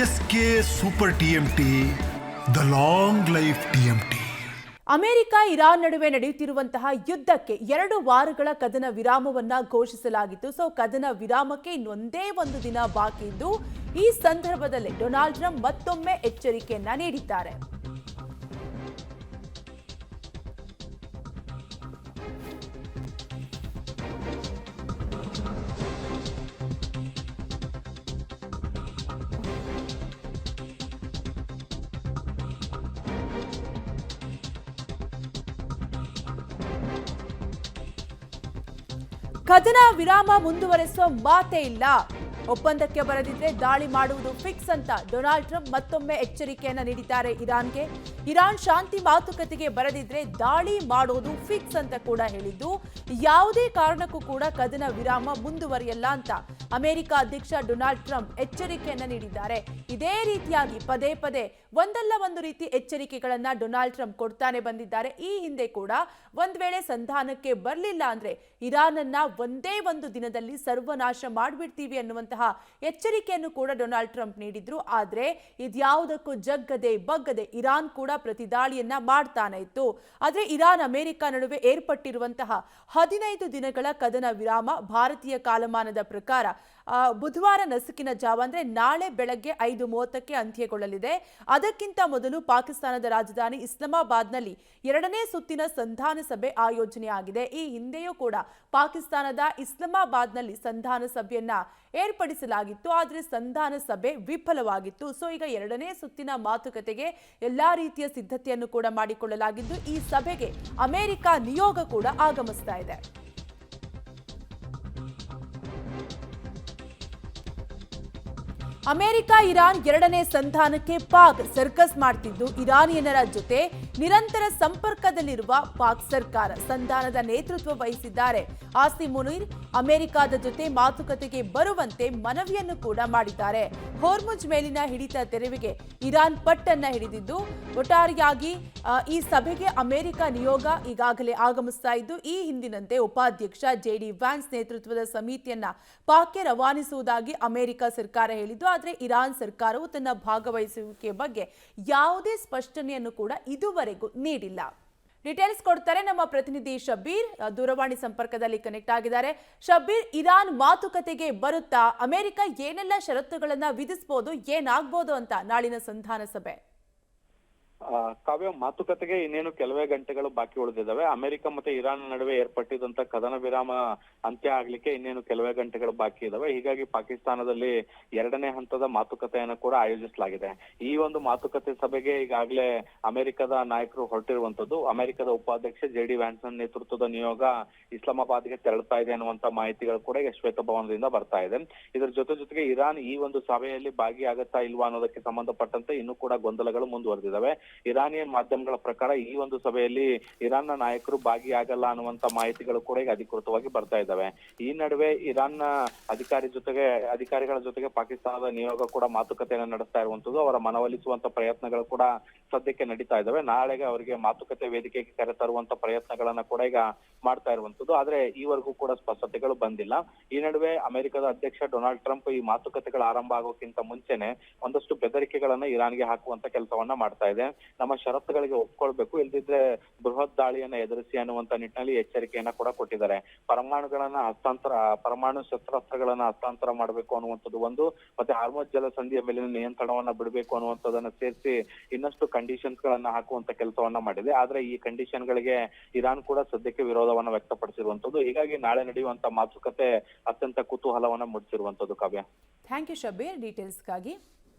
SK super TMT, the long life TMT. America Iran ನಡುವೆ ನಡೆಯುತ್ತಿರುವಂತಹ ಯುದ್ಧಕ್ಕೆ 2 ವಾರಗಳ ಕದನ ವಿರಾಮವನ್ನ ಘೋಷಿಸಲಾಗಿತ್ತು. ಕದನ ವಿರಾಮಕ್ಕೆ ಇನ್ನೊಂದೇ ಒಂದು ದಿನ ಬಾಕಿ ಇದ್ದು, ಈ ಸಂದರ್ಭದಲ್ಲಿ ಡೊನಾಲ್ಡ್ ಟ್ರಂಪ್ ಮತ್ತೊಮ್ಮೆ ಎಚ್ಚರಿಕೆಯನ್ನ ನೀಡಿದ್ದಾರೆ. ಕದನ ವಿರಾಮ ಮುಂದುವರೆಸುವ ಮಾತೇ ಇಲ್ಲ, ಒಪ್ಪಂದಕ್ಕೆ ಬರದಿದ್ರೆ ದಾಳಿ ಮಾಡುವುದು ಫಿಕ್ಸ್ ಅಂತ ಡೊನಾಲ್ಡ್ ಟ್ರಂಪ್ ಮತ್ತೊಮ್ಮೆ ಎಚ್ಚರಿಕೆಯನ್ನ ನೀಡಿದ್ದಾರೆ ಇರಾನ್ಗೆ. ಇರಾನ್ ಶಾಂತಿ ಮಾತುಕತೆಗೆ ಬರದಿದ್ರೆ ದಾಳಿ ಮಾಡೋದು ಫಿಕ್ಸ್ ಅಂತ ಕೂಡ ಹೇಳಿದ್ದು, ಯಾವುದೇ ಕಾರಣಕ್ಕೂ ಕೂಡ ಕದನ ವಿರಾಮ ಮುಂದುವರಿಯಲ್ಲ ಅಂತ ಅಮೆರಿಕ ಅಧ್ಯಕ್ಷ ಡೊನಾಲ್ಡ್ ಟ್ರಂಪ್ ಎಚ್ಚರಿಕೆಯನ್ನ ನೀಡಿದ್ದಾರೆ. ಇದೇ ರೀತಿಯಾಗಿ ಪದೇ ಪದೇ ಒಂದಲ್ಲ ಒಂದು ರೀತಿ ಎಚ್ಚರಿಕೆಗಳನ್ನ ಡೊನಾಲ್ಡ್ ಟ್ರಂಪ್ ಕೊಡ್ತಾನೆ ಬಂದಿದ್ದಾರೆ. ಈ ಹಿಂದೆ ಕೂಡ ಒಂದ್ ವೇಳೆ ಸಂಧಾನಕ್ಕೆ ಬರಲಿಲ್ಲ ಅಂದ್ರೆ ಇರಾನ್ ಅನ್ನ ಒಂದೇ ಒಂದು ದಿನದಲ್ಲಿ ಸರ್ವನಾಶ ಮಾಡಿಬಿಡ್ತೀವಿ ಅನ್ನುವಂತಹ ಎಚ್ಚರಿಕೆಯನ್ನು ಕೂಡ ಡೊನಾಲ್ಡ್ ಟ್ರಂಪ್ ನೀಡಿದ್ರು. ಆದ್ರೆ ಇದ್ಯಾವುದಕ್ಕೂ ಜಗ್ಗದೆ ಬಗ್ಗದೆ ಇರಾನ್ ಕೂಡ ಪ್ರತಿದಾಳಿಯನ್ನ ಮಾಡ್ತಾನೆ ಇತ್ತು. ಆದ್ರೆ ಇರಾನ್ ಅಮೆರಿಕ ನಡುವೆ ಏರ್ಪಟ್ಟಿರುವಂತಹ 15 ದಿನಗಳ ಕದನ ವಿರಾಮ ಭಾರತೀಯ ಕಾಲಮಾನದ ಪ್ರಕಾರ ಬುಧವಾರ ನಸುಕಿನ ಜಾವ ಅಂದ್ರೆ ನಾಳೆ ಬೆಳಗ್ಗೆ 5:30ಕ್ಕೆ ಅಂತ್ಯಗೊಳ್ಳಲಿದೆ. ಅದಕ್ಕಿಂತ ಮೊದಲು ಪಾಕಿಸ್ತಾನದ ರಾಜಧಾನಿ ಇಸ್ಲಾಮಾಬಾದ್ನಲ್ಲಿ 2ನೇ ಸುತ್ತಿನ ಸಂಧಾನ ಸಭೆ ಆಯೋಜನೆಯಾಗಿದೆ. ಈ ಹಿಂದೆಯೂ ಕೂಡ ಪಾಕಿಸ್ತಾನದ ಇಸ್ಲಾಮಾಬಾದ್ನಲ್ಲಿ ಸಂಧಾನ ಸಭೆಯನ್ನ ಏರ್ಪಡಿಸಲಾಗಿತ್ತು, ಆದರೆ ಸಂಧಾನ ಸಭೆ ವಿಫಲವಾಗಿತ್ತು. ಈಗ 2ನೇ ಸುತ್ತಿನ ಮಾತುಕತೆಗೆ ಎಲ್ಲಾ ರೀತಿಯ ಸಿದ್ಧತೆಯನ್ನು ಕೂಡ ಮಾಡಿಕೊಳ್ಳಲಾಗಿದ್ದು, ಈ ಸಭೆಗೆ ಅಮೆರಿಕ ನಿಯೋಗ ಕೂಡ ಆಗಮಿಸ್ತಾ ಇದೆ. ಅಮೆರಿಕ ಇರಾನ್ 2ನೇ ಸಂಧಾನಕ್ಕೆ ಪಾಕ್ ಸರ್ಕಸ್ ಮಾಡ್ತಿದ್ದು, ಇರಾನಿಯನ್ನರ ಜೊತೆ ನಿರಂತರ ಸಂಪರ್ಕದಲ್ಲಿರುವ ಪಾಕ್ ಸರ್ಕಾರ ಸಂಧಾನದ ನೇತೃತ್ವ ವಹಿಸಿದ್ದಾರೆ. ಆಸಿಮ್ ಮುನೀರ್ ಅಮೆರಿಕದ ಜೊತೆ ಮಾತುಕತೆಗೆ ಬರುವಂತೆ ಮನವಿಯನ್ನು ಕೂಡ ಮಾಡಿದ್ದಾರೆ. ಹೋರ್ಮುಜ್ ಮೇಲಿನ ಹಿಡಿತ ತೆರವಿಗೆ ಇರಾನ್ ಪಟ್ಟನ್ನ ಹಿಡಿದಿದ್ದು, ಒಟ್ಟಾರೆಯಾಗಿ ಈ ಸಭೆಗೆ ಅಮೆರಿಕ ನಿಯೋಗ ಈಗಾಗಲೇ ಆಗಮಿಸ್ತಾ ಇದ್ದು, ಈ ಹಿಂದಿನಂತೆ ಉಪಾಧ್ಯಕ್ಷ JD ವ್ಯಾನ್ಸ್ ನೇತೃತ್ವದ ಸಮಿತಿಯನ್ನ ಪಾಕ್ಗೆ ರವಾನಿಸುವುದಾಗಿ ಅಮೆರಿಕ ಸರ್ಕಾರ ಹೇಳಿದ್ದು, ಆದರೆ ಇರಾನ್ ಸರ್ಕಾರವು ತನ್ನ ಭಾಗವಹಿಸುವಿಕೆ ಬಗ್ಗೆ ಯಾವುದೇ ಸ್ಪಷ್ಟನೆಯನ್ನು ಕೂಡ ಇದುವರೆಗೂ ನೀಡಿಲ್ಲ. ಡೀಟೇಲ್ಸ್ ಕೊಡ್ತಾರೆ ನಮ್ಮ ಪ್ರತಿನಿಧಿ ಶಬ್ಬೀರ್, ದೂರವಾಣಿ ಸಂಪರ್ಕದಲ್ಲಿ ಕನೆಕ್ಟ್ ಆಗಿದ್ದಾರೆ. ಶಬ್ಬೀರ್, ಇರಾನ್ ಮಾತುಕತೆಗೆ ಬರುತ್ತಾ? ಅಮೆರಿಕ ಏನೆಲ್ಲ ಷರತ್ತುಗಳನ್ನ ವಿಧಿಸಬಹುದು, ಏನಾಗಬಹುದು ಅಂತ ನಾಳಿನ ಸಂಧಾನ ಸಭೆ? ಕಾವ್ಯ, ಮಾತುಕತೆಗೆ ಇನ್ನೇನು ಕೆಲವೇ ಗಂಟೆಗಳು ಬಾಕಿ ಉಳಿದಿದ್ದಾವೆ. ಅಮೆರಿಕ ಮತ್ತೆ ಇರಾನ್ ನಡುವೆ ಏರ್ಪಟ್ಟಿದ್ದಂತ ಕದನ ವಿರಾಮ ಅಂತ್ಯ ಆಗ್ಲಿಕ್ಕೆ ಇನ್ನೇನು ಕೆಲವೇ ಗಂಟೆಗಳು ಬಾಕಿ ಇದಾವೆ. ಹೀಗಾಗಿ ಪಾಕಿಸ್ತಾನದಲ್ಲಿ 2ನೇ ಹಂತದ ಮಾತುಕತೆಯನ್ನು ಕೂಡ ಆಯೋಜಿಸಲಾಗಿದೆ. ಈ ಒಂದು ಮಾತುಕತೆ ಸಭೆಗೆ ಈಗಾಗಲೇ ಅಮೆರಿಕದ ನಾಯಕರು ಹೊರಟಿರುವಂತದ್ದು. ಅಮೆರಿಕದ ಉಪಾಧ್ಯಕ್ಷ JD ವ್ಯಾನ್ಸ್ ನೇತೃತ್ವದ ನಿಯೋಗ ಇಸ್ಲಾಮಾಬಾದ್ಗೆ ತೆರಳುತ್ತಾ ಇದೆ ಅನ್ನುವಂತ ಮಾಹಿತಿಗಳು ಕೂಡ ಈಗ ಶ್ವೇತಭವನದಿಂದ ಬರ್ತಾ ಇದೆ. ಇದರ ಜೊತೆಗೆ ಇರಾನ್ ಈ ಒಂದು ಸಭೆಯಲ್ಲಿ ಭಾಗಿಯಾಗತ್ತಾ ಇಲ್ವಾ ಅನ್ನೋದಕ್ಕೆ ಸಂಬಂಧಪಟ್ಟಂತೆ ಇನ್ನೂ ಕೂಡ ಗೊಂದಲಗಳು ಮುಂದುವರೆದಿದ್ದಾವೆ. ಇರಾನಿಯನ್ ಮಾಧ್ಯಮಗಳ ಪ್ರಕಾರ ಈ ಒಂದು ಸಭೆಯಲ್ಲಿ ಇರಾನ್ನ ನಾಯಕರು ಭಾಗಿಯಾಗಲ್ಲ ಅನ್ನುವಂತ ಮಾಹಿತಿಗಳು ಕೂಡ ಈಗ ಅಧಿಕೃತವಾಗಿ ಬರ್ತಾ ಇದ್ದಾವೆ. ಈ ನಡುವೆ ಇರಾನ್ನ ಅಧಿಕಾರಿಗಳ ಜೊತೆಗೆ ಪಾಕಿಸ್ತಾನದ ನಿಯೋಗ ಕೂಡ ಮಾತುಕತೆಯನ್ನು ನಡೆಸ್ತಾ ಇರುವಂತದ್ದು. ಅವರ ಮನವೊಲಿಸುವಂತ ಪ್ರಯತ್ನಗಳು ಕೂಡ ಸದ್ಯಕ್ಕೆ ನಡೀತಾ ಇದ್ದಾವೆ. ನಾಳೆಗೆ ಅವರಿಗೆ ಮಾತುಕತೆ ವೇದಿಕೆಗೆ ಕರೆತರುವಂತ ಪ್ರಯತ್ನಗಳನ್ನ ಕೂಡ ಈಗ ಮಾಡ್ತಾ ಇರುವಂತದ್ದು. ಆದ್ರೆ ಈವರೆಗೂ ಕೂಡ ಸ್ಪಷ್ಟತೆಗಳು ಬಂದಿಲ್ಲ. ಈ ನಡುವೆ ಅಮೆರಿಕದ ಅಧ್ಯಕ್ಷ ಡೊನಾಲ್ಡ್ ಟ್ರಂಪ್ ಈ ಮಾತುಕತೆಗಳ ಆರಂಭ ಆಗೋಕ್ಕಿಂತ ಮುಂಚೆನೆ ಒಂದಷ್ಟು ಬೆದರಿಕೆಗಳನ್ನ ಇರಾನ್ಗೆ ಹಾಕುವಂತ ಕೆಲಸವನ್ನ ಮಾಡ್ತಾ ಇದೆ. ನಮ್ಮ ಷರತ್ತುಗಳಿಗೆ ಒಪ್ಕೊಳ್ಬೇಕು, ಇಲ್ದಿದ್ರೆ ಬೃಹತ್ ದಾಳಿಯನ್ನ ಎದುರಿಸಿ ಅನ್ನುವಂತ ನಿಟ್ಟಿನಲ್ಲಿ ಎಚ್ಚರಿಕೆಯನ್ನ ಕೂಡ ಕೊಟ್ಟಿದ್ದಾರೆ. ಪರಮಾಣು ಶಸ್ತ್ರಾಸ್ತ್ರಗಳನ್ನ ಹಸ್ತಾಂತರ ಮಾಡಬೇಕು ಅನ್ನುವಂಥದ್ದು ಒಂದು, ಮತ್ತೆ ಹಾರ್ಮುಜ್ ಜಲಸಂಧಿಯ ಮೇಲಿನ ನಿಯಂತ್ರಣವನ್ನ ಬಿಡಬೇಕು ಅನ್ನುವಂಥದ್ದನ್ನ ಸೇರಿಸಿ ಇನ್ನಷ್ಟು ಕಂಡೀಷನ್ಸ್ ಗಳನ್ನ ಹಾಕುವಂತ ಕೆಲಸವನ್ನ ಮಾಡಿದೆ. ಆದ್ರೆ ಈ ಕಂಡೀಷನ್ ಗಳಿಗೆ ಇರಾನ್ ಕೂಡ ಸದ್ಯಕ್ಕೆ ವಿರೋಧವನ್ನ ವ್ಯಕ್ತಪಡಿಸಿರುವಂತದ್ದು. ಹೀಗಾಗಿ ನಾಳೆ ನಡೆಯುವಂತ ಮಾತುಕತೆ ಅತ್ಯಂತ ಕುತೂಹಲವನ್ನ ಮೂಡಿಸಿರುವಂತದ್ದು. ಕಾವ್ಯ, ಥ್ಯಾಂಕ್ ಯು ಶಬ್ಬೀರ್ ಡೀಟೇಲ್ಸ್ಗಾಗಿ.